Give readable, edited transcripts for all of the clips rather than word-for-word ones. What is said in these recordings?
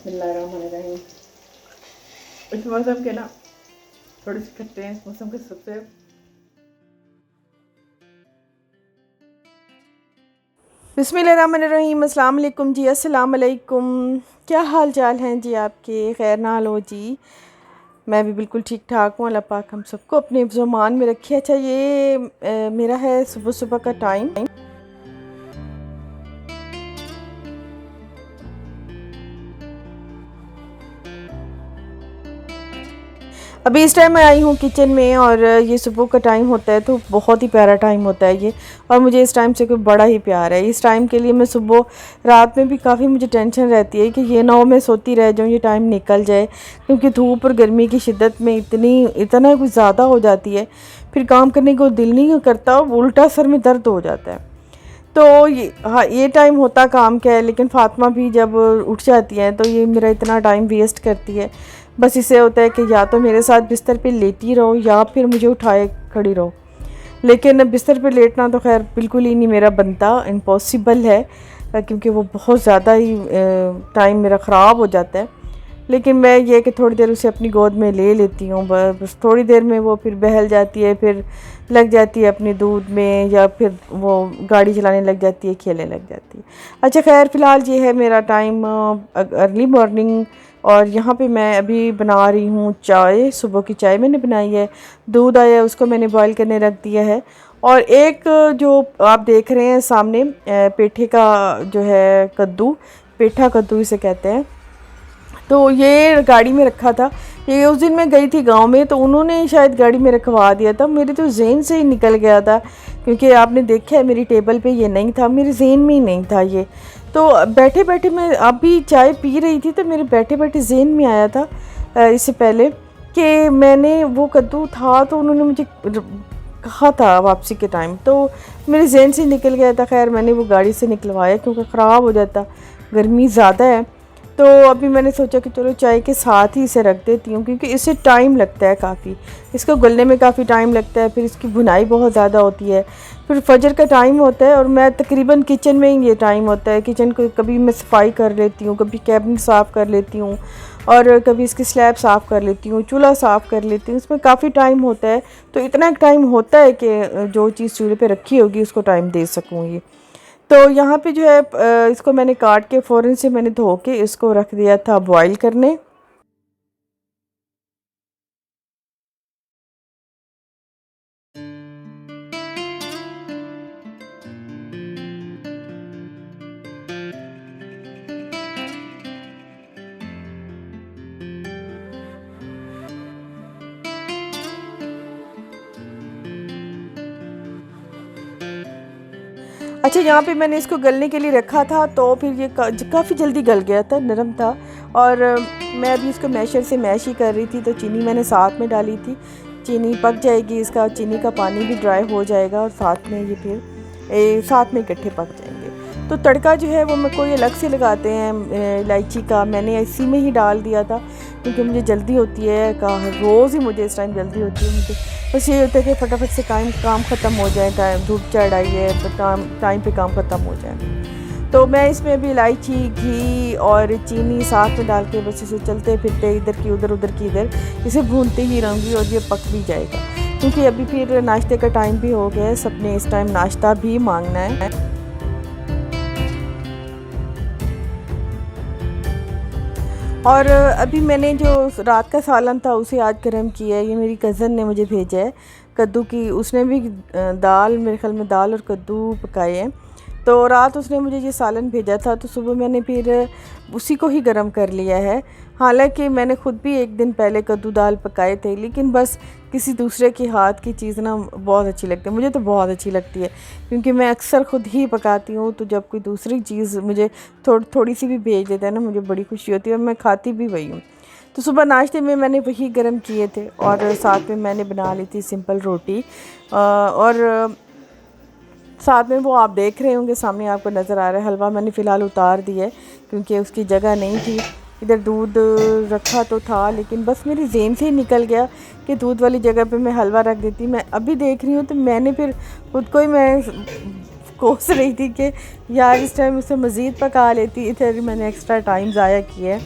बिस्मिल्लाहिर्रहमानिर्रहीम। इस मौसम के ना थोड़ी सी खट्टे हैं। इस मौसम के सबसे बिस्मिल्लाहिर्रहमानिर्रहीम। अस्सलाम वालेकुम जी। अस्सलाम वालेकुम। क्या हाल चाल हैं जी आपके? खैर ना लो जी। मैं भी बिल्कुल ठीक ठाक हूँ। अल्लाह पाक हम सबको अपने ज़ुमान में रखे। अच्छा ये मेरा है सुबह सुबह का टाइम। अभी इस टाइम मैं आई हूँ किचन में और ये सुबह का टाइम होता है तो बहुत ही प्यारा टाइम होता है ये। और मुझे इस टाइम से कोई बड़ा ही प्यार है। इस टाइम के लिए मैं सुबह रात में भी काफ़ी मुझे टेंशन रहती है कि ये ना हो मैं सोती रह जाऊँ, ये टाइम निकल जाए, क्योंकि धूप और गर्मी की शिद्दत में इतना कुछ ज़्यादा हो जाती है, फिर काम करने को दिल नहीं करता और उल्टा सर में दर्द हो जाता है। तो ये टाइम होता काम का है, लेकिन फ़ातिमा भी जब उठ जाती है तो ये मेरा इतना टाइम वेस्ट करती है। बस इससे होता है कि या तो मेरे साथ बिस्तर पे लेटी रहो या फिर मुझे उठाए खड़ी रहो, लेकिन बिस्तर पे लेटना तो खैर बिल्कुल ही नहीं मेरा बनता, इम्पॉसिबल है, क्योंकि वो बहुत ज़्यादा ही टाइम मेरा ख़राब हो जाता है। लेकिन मैं ये कि थोड़ी देर उसे अपनी गोद में ले लेती हूँ, बस थोड़ी देर में वो फिर बहल जाती है, फिर लग जाती है अपने दूध में, या फिर वो गाड़ी चलाने लग जाती है, खेलने लग जाती है। अच्छा खैर फ़िलहाल ये है मेरा टाइम अर्ली मॉर्निंग। और यहाँ पे मैं अभी बना रही हूँ चाय। सुबह की चाय मैंने बनाई है, दूध आया उसको मैंने बॉईल करने रख दिया है। और एक जो आप देख रहे हैं सामने पेठे का जो है कद्दू, पेठा कद्दू इसे कहते हैं, तो ये गाड़ी में रखा था। ये उस दिन मैं गई थी गांव में तो उन्होंने शायद गाड़ी में रखवा दिया था, मेरे तो जहन से ही निकल गया था, क्योंकि आपने देखा है मेरी टेबल पे ये नहीं था, मेरे जहन में ही नहीं था ये। तो बैठे बैठे मैं अभी चाय पी रही थी तो मेरे बैठे बैठे जहन में आया था इससे पहले कि मैंने वो कद्दू था तो उन्होंने मुझे कहा था वापसी के टाइम, तो मेरे जहन से निकल गया था। खैर मैंने वो गाड़ी से निकलवाया क्योंकि ख़राब हो जाता, गर्मी ज़्यादा है। तो अभी मैंने सोचा कि चलो चाय के साथ ही इसे रख देती हूँ, क्योंकि इसे टाइम लगता है काफ़ी, इसको गलने में काफ़ी टाइम लगता है, फिर इसकी भुनाई बहुत ज़्यादा होती है, फिर फजर का टाइम होता है और मैं तकरीबन किचन में ही ये टाइम होता है। किचन को कभी मैं सफाई कर लेती हूँ, कभी कैबिनेट साफ़ कर लेती हूँ, और कभी इसकी स्लैब साफ़ कर लेती हूँ, चूल्हा साफ़ कर लेती हूँ, इसमें काफ़ी टाइम होता है। तो इतना टाइम होता है कि जो चीज़ चूल्हे पे रखी होगी उसको टाइम दे सकूँगी। तो यहाँ पे जो है इसको मैंने काट के फ़ौरन से मैंने धो के इसको रख दिया था बॉईल करने। अच्छा यहाँ पे मैंने इसको गलने के लिए रखा था तो फिर ये काफ़ी जल्दी गल गया था, नरम था। और मैं अभी इसको मैशर से मैश ही कर रही थी, तो चीनी मैंने साथ में डाली थी। चीनी पक जाएगी, इसका चीनी का पानी भी ड्राई हो जाएगा और साथ में ये फिर साथ में इकट्ठे पक जाएंगे। तो तड़का जो है वो मैं कोई अलग से लगाते हैं इलायची का, मैंने इसी में ही डाल दिया था, क्योंकि मुझे जल्दी होती है, रोज़ ही मुझे इस टाइम जल्दी होती है। मुझे बस ये होता है कि फटाफट से काम ख़त्म हो जाए, टाइम धूप चढ़ आई है तो टाइम पे काम ख़त्म हो जाए। तो मैं इसमें अभी इलायची, घी और चीनी साथ में डाल के बस इसे चलते फिरते इधर की उधर की इधर इसे भूनते ही रहूँगी और ये पक भी जाएगा, क्योंकि अभी फिर नाश्ते का टाइम भी हो गया है, सबने इस टाइम नाश्ता भी मांगना है। और अभी मैंने जो रात का सालन था उसे आज गर्म किया है, ये मेरी कज़न ने मुझे भेजा है कद्दू की, उसने भी दाल, मेरे ख्याल में दाल और कद्दू पकाए हैं। तो रात उसने मुझे ये सालन भेजा था तो सुबह मैंने फिर उसी को ही गर्म कर लिया है। हालांकि मैंने ख़ुद भी एक दिन पहले कद्दू दाल पकाए थे, लेकिन बस किसी दूसरे के हाथ की चीज़ ना बहुत अच्छी लगती है, मुझे तो बहुत अच्छी लगती है, क्योंकि मैं अक्सर ख़ुद ही पकाती हूँ। तो जब कोई दूसरी चीज़ मुझे थोड़ी सी भी भेज देता है ना, मुझे बड़ी खुशी होती है और मैं खाती भी वही हूँ। तो सुबह नाश्ते में मैंने वही गर्म किए थे और साथ में मैंने बना ली थी सिंपल रोटी, और साथ में वो आप देख रहे होंगे सामने आपको नज़र आ रहा है, हलवा मैंने फ़िलहाल उतार दिया है क्योंकि उसकी जगह नहीं थी। इधर दूध रखा तो था, लेकिन बस मेरी जेन से ही निकल गया कि दूध वाली जगह पे मैं हलवा रख देती। मैं अभी देख रही हूँ तो मैंने फिर खुद को ही मैं कोस रही थी कि यार इस टाइम उसे मज़ीद पका लेती, इधर मैंने एक्स्ट्रा टाइम ज़ाया किया है।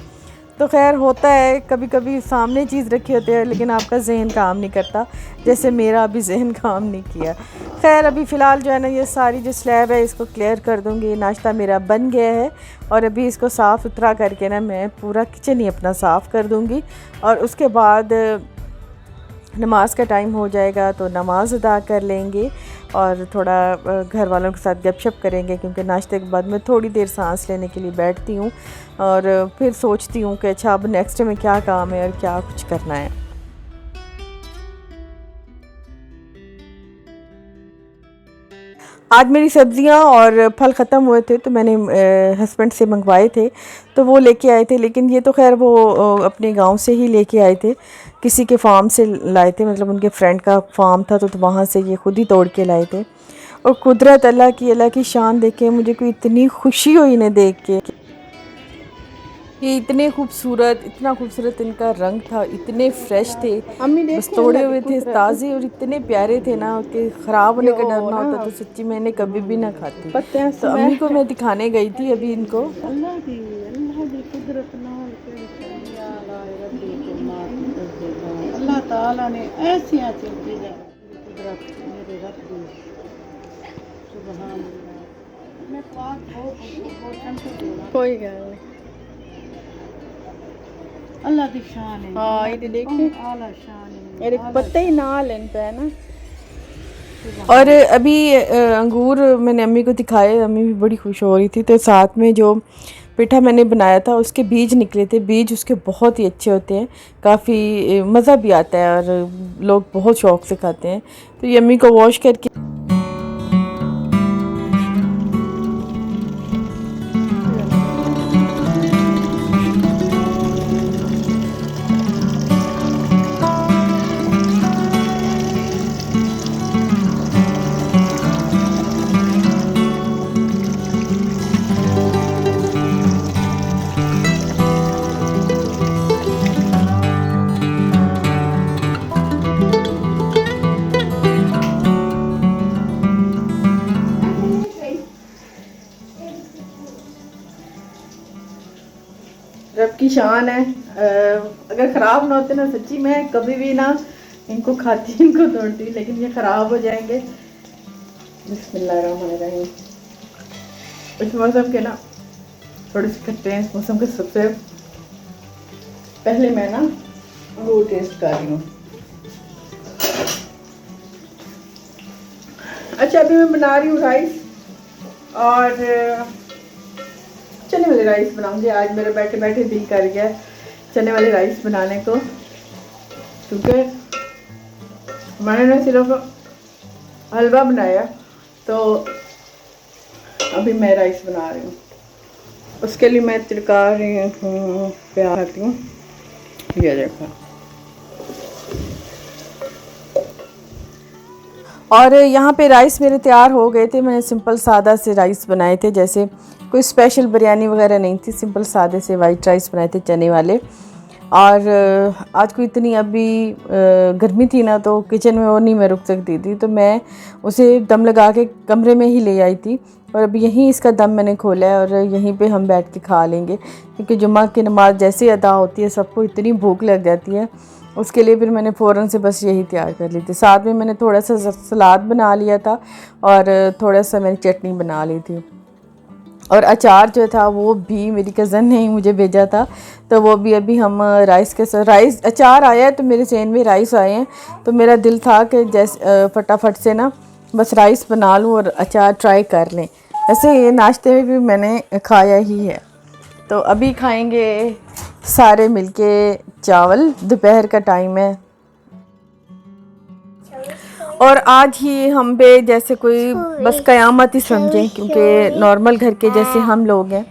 तो खैर होता है, कभी कभी सामने चीज़ रखी होती है लेकिन आपका जहन काम नहीं करता, जैसे मेरा अभी जहन काम नहीं किया। खैर अभी फ़िलहाल जो है ना ये सारी जो स्लैब है इसको क्लियर कर दूँगी। नाश्ता मेरा बन गया है और अभी इसको साफ़ सुथरा करके ना मैं पूरा किचन ही अपना साफ़ कर दूँगी और उसके बाद नमाज का टाइम हो जाएगा तो नमाज़ अदा कर लेंगे और थोड़ा घर वालों के साथ गपशप करेंगे, क्योंकि नाश्ते के बाद मैं थोड़ी देर सांस लेने के लिए बैठती हूँ और फिर सोचती हूँ कि अच्छा अब नेक्स्ट में क्या काम है और क्या कुछ करना है। आज मेरी सब्ज़ियाँ और फल ख़त्म हुए थे तो मैंने हस्बैंड से मंगवाए थे, तो वो लेके आए थे। लेकिन ये तो खैर वो अपने गांव से ही लेके आए थे, किसी के फार्म से लाए थे, मतलब उनके फ्रेंड का फार्म था तो वहाँ से ये खुद ही तोड़ के लाए थे। और कुदरत अल्लाह की शान देख के मुझे कोई इतनी खुशी हुई इन्हें देख के। ये इतने खूबसूरत, इतना खूबसूरत इनका रंग था, इतने फ्रेश थे, बस तोड़े हुए थे ताज़े और इतने प्यारे थे ना कि ख़राब होने का डर ना होता तो सच्ची मैंने कभी भी ना खाती। तो अम्मी को मैं दिखाने गई थी अभी इनको। अल्लाह की कुदरत अल्लाह ताला ने ऐसी कुदरत मेरे रब दी। सुभान अल्लाह। मैं पाक हो कोई गल नहीं, अल्लाह की शान है। हाँ ये देखिए आला शान है, मेरे पत्ते ही ना लेन पे ना। और अभी अंगूर मैंने अम्मी को दिखाए, अम्मी भी बड़ी खुश हो रही थी। तो साथ में जो पेठा मैंने बनाया था उसके बीज निकले थे, बीज उसके बहुत ही अच्छे होते हैं, काफ़ी मज़ा भी आता है और लोग बहुत शौक़ से खाते हैं। तो ये अम्मी को वॉश करके रब की शान है। अगर ख़राब ना होते ना सच्ची मैं कभी भी ना इनको खाती, इनको तोड़ती, लेकिन ये ख़राब हो जाएंगे। बिस्मिल्लाहिर्रहमानिर्रहीम। इस मौसम के ना थोड़े से खट्टे हैं, इस मौसम के सबसे पहले मैं ना वो टेस्ट कर रही हूँ। अच्छा अभी मैं बना रही हूँ राइस और चने वाले राइस बनाऊंगी। आज मेरा बैठे बैठे दिल कर गया चने वाले राइस बनाने को, क्योंकि मैंने ना सिर्फ हलवा बनाया तो अभी मैं राइस बना रही हूँ। उसके लिए मैं तिड़का रही हूँ, प्याज रखती हूँ, ये देखो। और यहाँ पे राइस मेरे तैयार हो गए थे। मैंने सिंपल सादा से राइस बनाए थे, जैसे कोई स्पेशल बिरयानी वगैरह नहीं थी, सिंपल सादे से वाइट राइस बनाए थे चने वाले। और आज को इतनी अभी गर्मी थी ना तो किचन में वो नहीं मैं रुक सकती थी, तो मैं उसे दम लगा के कमरे में ही ले आई थी और अभी यहीं इसका दम मैंने खोला है और यहीं पे हम बैठ के खा लेंगे, क्योंकि जुम्मा की नमाज़ जैसे ही अदा होती है सबको इतनी भूख लग जाती है। उसके लिए फिर मैंने फ़ौरन से बस यही तैयार कर ली थी। साथ में मैंने थोड़ा सा सलाद बना लिया था और थोड़ा सा मैंने चटनी बना ली थी। और अचार जो था वो भी मेरी कज़न ने ही मुझे भेजा था, तो वो भी अभी हम राइस के साथ, राइस अचार आया है तो मेरे ज़हन में राइस आए हैं, तो मेरा दिल था कि जैसे फटाफट से ना बस राइस बना लूँ और अचार ट्राई कर लें। ऐसे ये नाश्ते में भी मैंने खाया ही है। तो अभी खाएंगे सारे मिलके चावल, दोपहर का टाइम है। और आज ही हम पे जैसे कोई बस क़यामत ही समझें, क्योंकि नॉर्मल घर के जैसे हम लोग हैं,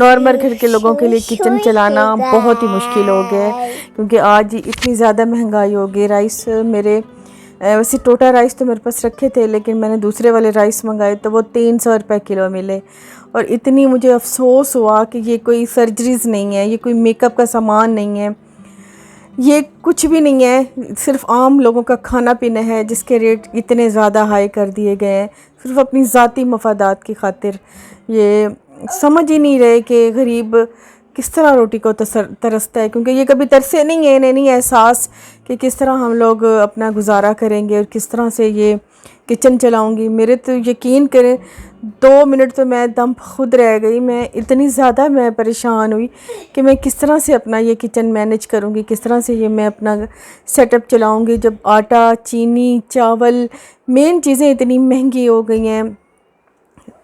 नॉर्मल घर के लोगों के लिए किचन चलाना बहुत ही मुश्किल हो गया है, क्योंकि आज इतनी ज़्यादा महंगाई हो गई। राइस मेरे वैसे टोटा राइस तो मेरे पास रखे थे, लेकिन मैंने दूसरे वाले राइस मंगाए तो वो 300 रुपये किलो मिले। और इतनी मुझे अफसोस हुआ कि ये कोई सर्जरीज़ नहीं है, ये कोई मेकअप का सामान नहीं है, ये कुछ भी नहीं है, सिर्फ आम लोगों का खाना पीना है जिसके रेट इतने ज़्यादा हाई कर दिए गए हैं सिर्फ अपनी ज़ाती मफादात की खातिर। ये समझ ही नहीं रहे कि गरीब किस तरह रोटी को तरसता है, क्योंकि ये कभी तरसे नहीं है, इन्हें नहीं एहसास कि किस तरह हम लोग अपना गुजारा करेंगे और किस तरह से ये किचन चलाऊंगी। मेरे तो यकीन करें 2 मिनट तो मैं दम खुद रह गई। मैं इतनी ज़्यादा मैं परेशान हुई कि मैं किस तरह से अपना ये किचन मैनेज करूंगी, किस तरह से ये मैं अपना सेटअप चलाऊंगी जब आटा, चीनी, चावल, मेन चीज़ें इतनी महंगी हो गई हैं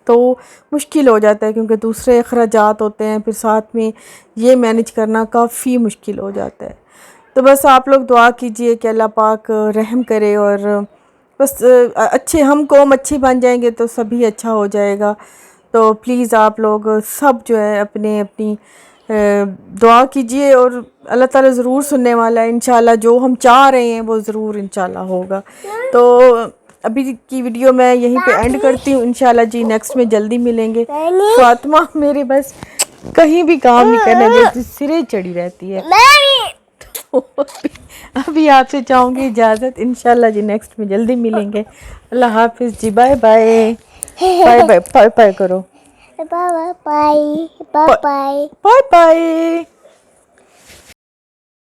तो मुश्किल हो जाता है, क्योंकि दूसरे अखराजात होते हैं, फिर साथ में ये मैनेज करना काफ़ी मुश्किल हो जाता है। तो बस आप लोग दुआ कीजिए कि अल्लाह पाक रहम करे और बस अच्छे हम कौम अच्छी बन जाएंगे तो सभी अच्छा हो जाएगा। तो प्लीज़ आप लोग सब जो है अपने अपनी दुआ कीजिए और अल्लाह ताला ज़रूर सुनने वाला है इंशाल्लाह। जो हम चाह रहे हैं वो ज़रूर इंशाल्लाह होगा। तो अभी की वीडियो मैं यहीं पे एंड करती हूँ। इंशाल्लाह जी नेक्स्ट में जल्दी मिलेंगे। फातिमा मेरी बस कहीं भी काम नहीं करने देती, सिरे चढ़ी रहती है। तो अभी आपसे चाहूँगी इजाज़त। इंशाल्लाह जी नेक्स्ट में जल्दी मिलेंगे। अल्लाह हाफिज़ जी, bye bye. Bye bye bye bye करो, bye bye bye bye bye bye.